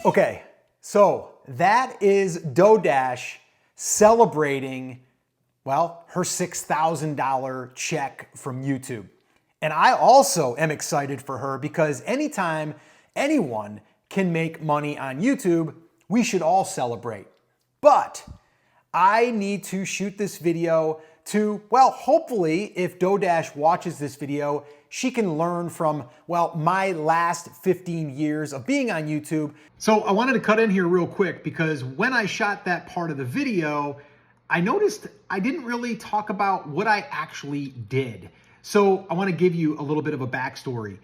Okay, so that is DoorDash celebrating, well, her $6,000 check from YouTube. And I also am excited for her because anytime anyone can make money on YouTube, we should all celebrate. But I need to shoot this video to, well, hopefully if DoorDash watches this video, she can learn from, well, my last 15 years of being on YouTube. So I wanted to cut in here real quick because when I shot that part of the video, I noticed I didn't really talk about what I actually did. So I want to give you a little bit of a backstory.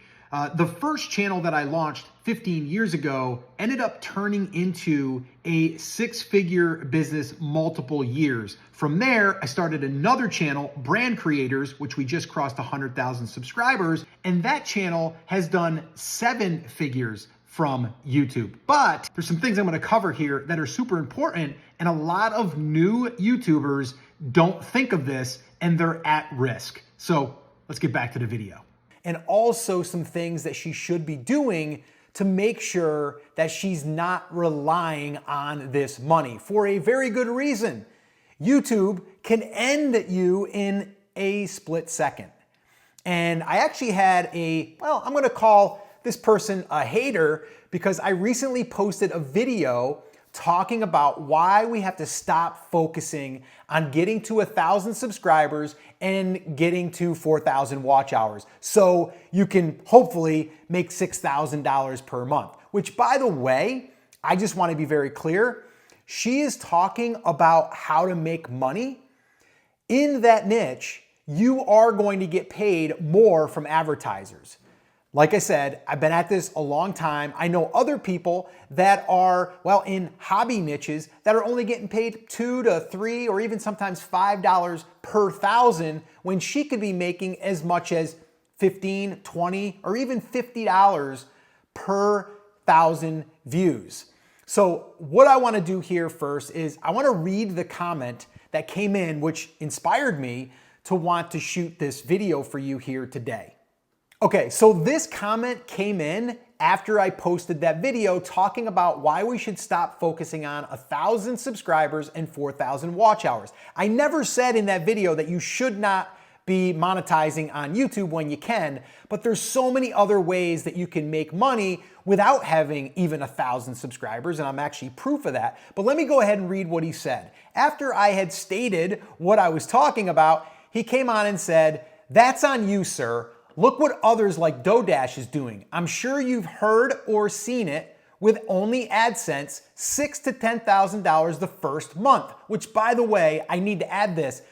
The first channel that I launched 15 years ago ended up turning into a six-figure business multiple years. From there, I started another channel, Brand Creators, which we just crossed 100,000 subscribers, and that channel has done 7 figures from YouTube. But there's some things I'm going to cover here that are super important, and a lot of new YouTubers don't think of this and they're at risk. So let's get back to the video. And also some things that she should be doing to make sure that she's not relying on this money for a very good reason. YouTube can end you in a split second. And I actually had I'm gonna call this person a hater because I recently posted a video talking about why we have to stop focusing on getting to 1,000 subscribers and getting to 4,000 watch hours so you can hopefully make $6,000 per month. Which, by the way, I just want to be very clear, she is talking about how to make money. In that niche, you are going to get paid more from advertisers. Like I said, I've been at this a long time. I know other people that are, well, in hobby niches that are only getting paid $2 to $3 or even sometimes $5 per thousand when she could be making as much as $15, $20, or even $50 per thousand views. So what I want to do here first is I want to read the comment that came in, which inspired me to want to shoot this video for you here today. Okay, so this comment came in after I posted that video talking about why we should stop focusing on 1,000 subscribers and 4,000 watch hours. I never said in that video that you should not be monetizing on YouTube when you can, but there's so many other ways that you can make money without having even 1,000 subscribers, and I'm actually proof of that. But let me go ahead and read what he said. After I had stated what I was talking about, he came on and said, "That's on you, sir. Look what others like DoorDash is doing. I'm sure you've heard or seen it with only AdSense, $6,000 to $10,000 the first month," which, by the way, I need to add this.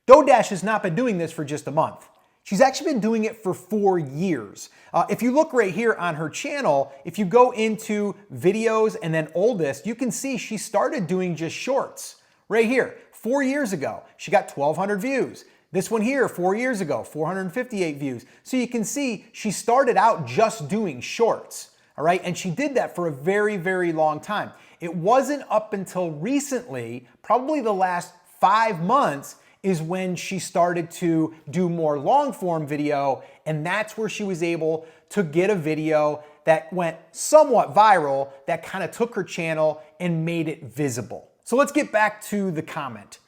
DoorDash has not been doing this for just a month. She's actually been doing it for 4 years. If you look right here on her channel, if you go into videos and then oldest, you can see she started doing just shorts. Right here, 4 years ago, she got 1,200 views. This one here, 4 years ago, 458 views. So you can see she started out just doing shorts, all right? And she did that for a very, very long time. It wasn't up until recently, probably the last 5 months, is when she started to do more long form video, and that's where she was able to get a video that went somewhat viral, that kind of took her channel and made it visible. So let's get back to the comment.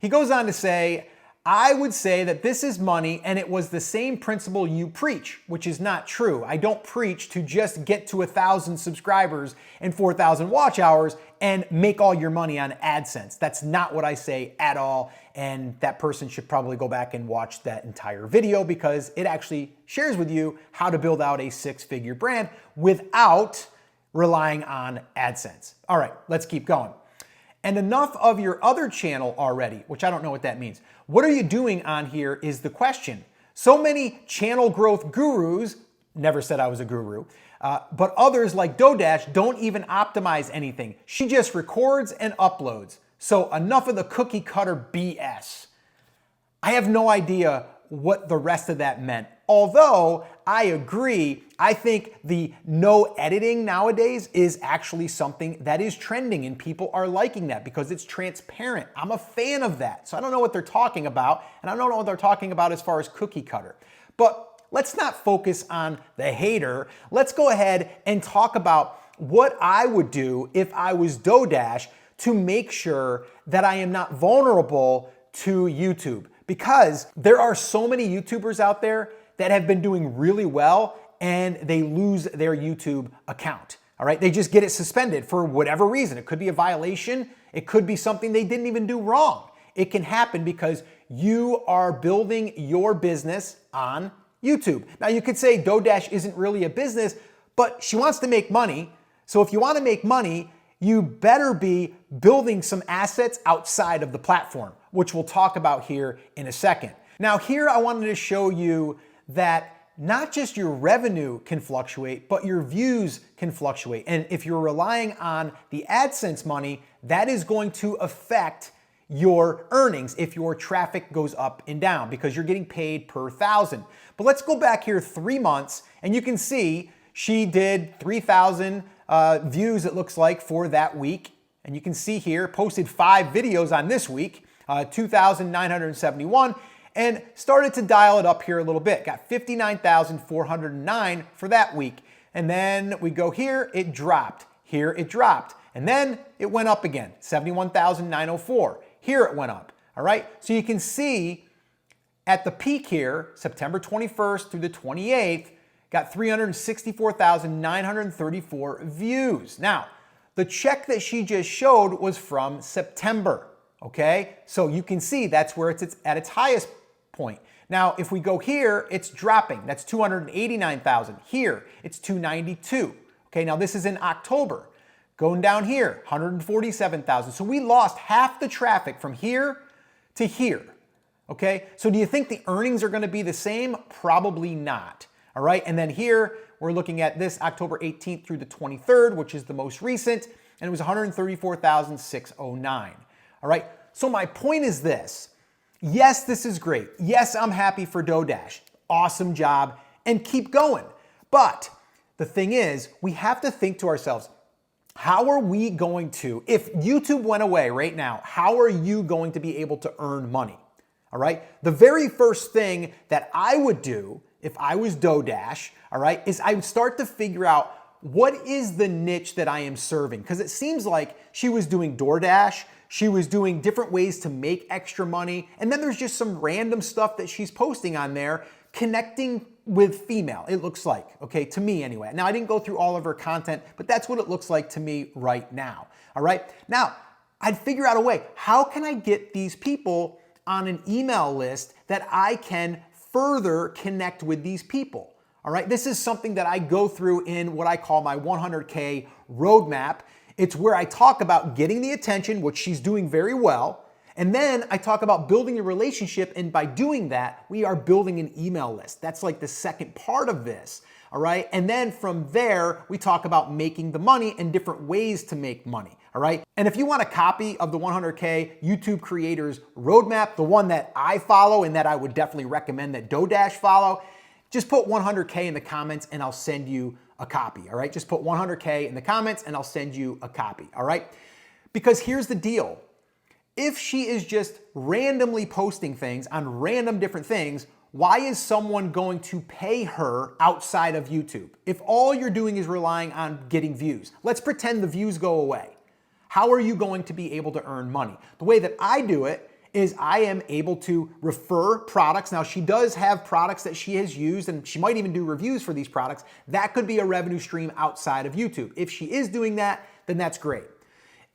He goes on to say, "I would say that this is money and it was the same principle you preach," which is not true. I don't preach to just get to 1,000 subscribers and 4,000 watch hours and make all your money on AdSense. That's not what I say at all. And that person should probably go back and watch that entire video because it actually shares with you how to build out a 6-figure brand without relying on AdSense. All right, let's keep going. "And enough of your other channel already," which I don't know what that means. "What are you doing on here is the question. So many channel growth gurus," never said I was a guru, "but others like DoorDash don't even optimize anything. She just records and uploads. So enough of the cookie cutter BS." I have no idea what the rest of that meant. Although I agree, I think the no editing nowadays is actually something that is trending and people are liking that because it's transparent. I'm a fan of that. So I don't know what they're talking about, and I don't know what they're talking about as far as cookie cutter. But let's not focus on the hater. Let's go ahead and talk about what I would do if I was DoorDash to make sure that I am not vulnerable to YouTube. Because there are so many YouTubers out there that have been doing really well and they lose their YouTube account. All right, they just get it suspended for whatever reason. It could be a violation. It could be something they didn't even do wrong. It can happen because you are building your business on YouTube. Now you could say DoorDash isn't really a business, but she wants to make money. So if you want to make money, you better be building some assets outside of the platform, which we'll talk about here in a second. Now here I wanted to show you that not just your revenue can fluctuate, but your views can fluctuate. And if you're relying on the AdSense money, that is going to affect your earnings if your traffic goes up and down because you're getting paid per thousand. But let's go back here 3 months and you can see she did 3,000 views, it looks like, for that week. And you can see here, posted 5 videos on this week, 2,971, and started to dial it up here a little bit. Got 59,409 for that week. And then we go here, it dropped. Here it dropped. And then it went up again, 71,904. Here it went up, all right? So you can see at the peak here, September 21st through the 28th, got 364,934 views. Now, the check that she just showed was from September, okay? So you can see that's where it's at its highest point. Now, if we go here, it's dropping. That's 289,000. Here, it's 292. Okay, now this is in October. Going down here, 147,000. So we lost half the traffic from here to here. Okay, so do you think the earnings are going to be the same? Probably not. All right, and then here we're looking at this October 18th through the 23rd, which is the most recent, and it was 134,609. All right, so my point is this. Yes, this is great. Yes, I'm happy for DoorDash. Awesome job, and keep going. But the thing is, we have to think to ourselves, how are we going to, if YouTube went away right now, how are you going to be able to earn money? All right, the very first thing that I would do if I was DoorDash, all right, is I would start to figure out what is the niche that I am serving? Because it seems like she was doing DoorDash, she was doing different ways to make extra money, and then there's just some random stuff that she's posting on there connecting with female, it looks like, okay, to me anyway. Now, I didn't go through all of her content, but that's what it looks like to me right now, all right? Now, I'd figure out a way. How can I get these people on an email list that I can further connect with these people? All right, this is something that I go through in what I call my 100K roadmap. It's where I talk about getting the attention, which she's doing very well. And then I talk about building a relationship. And by doing that, we are building an email list. That's like the second part of this. All right. And then from there, we talk about making the money and different ways to make money. All right. And if you want a copy of the 100K YouTube creators roadmap, the one that I follow and that I would definitely recommend that DoorDash follow, just put 100K in the comments and I'll send you a copy. All right. Just put 100K in the comments and I'll send you a copy. All right. Because here's the deal. If she is just randomly posting things on random different things, why is someone going to pay her outside of YouTube? If all you're doing is relying on getting views, let's pretend the views go away. How are you going to be able to earn money? The way that I do it is I am able to refer products. Now, she does have products that she has used, and she might even do reviews for these products. That could be a revenue stream outside of YouTube. If she is doing that, then that's great.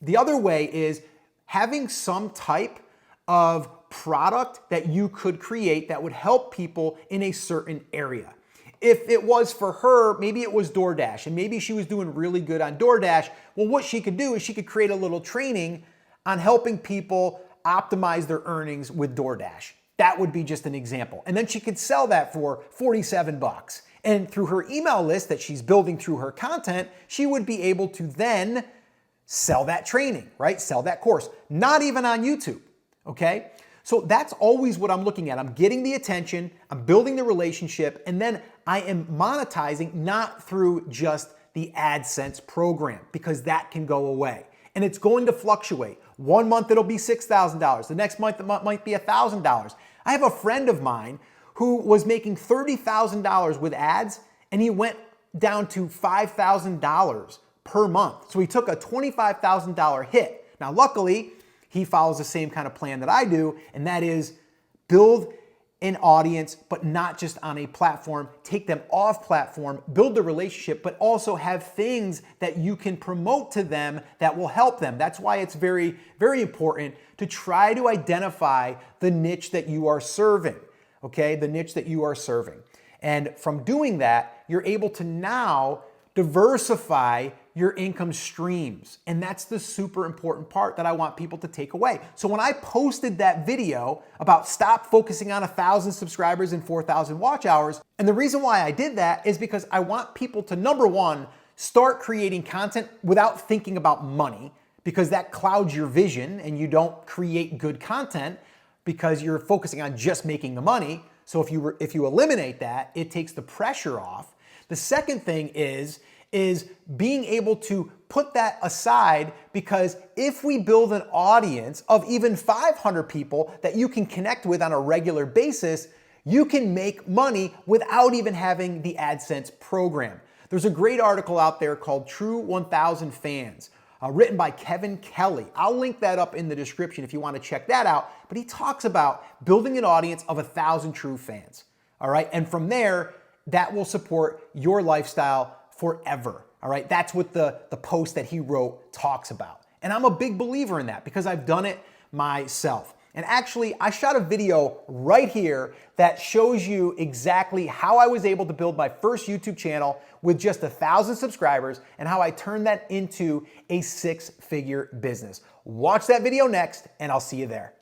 The other way is having some type of product that you could create that would help people in a certain area. If it was for her, maybe it was DoorDash, and maybe she was doing really good on DoorDash. Well, what she could do is she could create a little training on helping people optimize their earnings with DoorDash. That would be just an example. And then she could sell that for 47 bucks. And through her email list that she's building through her content, she would be able to then sell that training, right? Sell that course, not even on YouTube, okay? So that's always what I'm looking at. I'm getting the attention, I'm building the relationship, and then I am monetizing not through just the AdSense program because that can go away. And it's going to fluctuate. 1 month it'll be $6,000. The next month it might be $1,000. I have a friend of mine who was making $30,000 with ads and he went down to $5,000 per month. So he took a $25,000 hit. Now, luckily, he follows the same kind of plan that I do, and that is build an audience, but not just on a platform. Take them off platform, build the relationship, but also have things that you can promote to them that will help them. That's why it's very, very important to try to identify the niche that you are serving, okay? The niche that you are serving. And from doing that, you're able to now diversify your income streams. And that's the super important part that I want people to take away. So when I posted that video about stop focusing on 1,000 subscribers and 4,000 watch hours, and the reason why I did that is because I want people to, number one, start creating content without thinking about money, because that clouds your vision and you don't create good content because you're focusing on just making the money. So if you eliminate that, it takes the pressure off. The second thing is being able to put that aside, because if we build an audience of even 500 people that you can connect with on a regular basis, you can make money without even having the AdSense program. There's a great article out there called True 1000 Fans, written by Kevin Kelly. I'll link that up in the description if you want to check that out. But he talks about building an audience of 1,000 true fans. All right. And from there, that will support your lifestyle forever. All right. That's what the post that he wrote talks about. And I'm a big believer in that because I've done it myself. And actually, I shot a video right here that shows you exactly how I was able to build my first YouTube channel with just 1,000 subscribers and how I turned that into a 6-figure business. Watch that video next, and I'll see you there.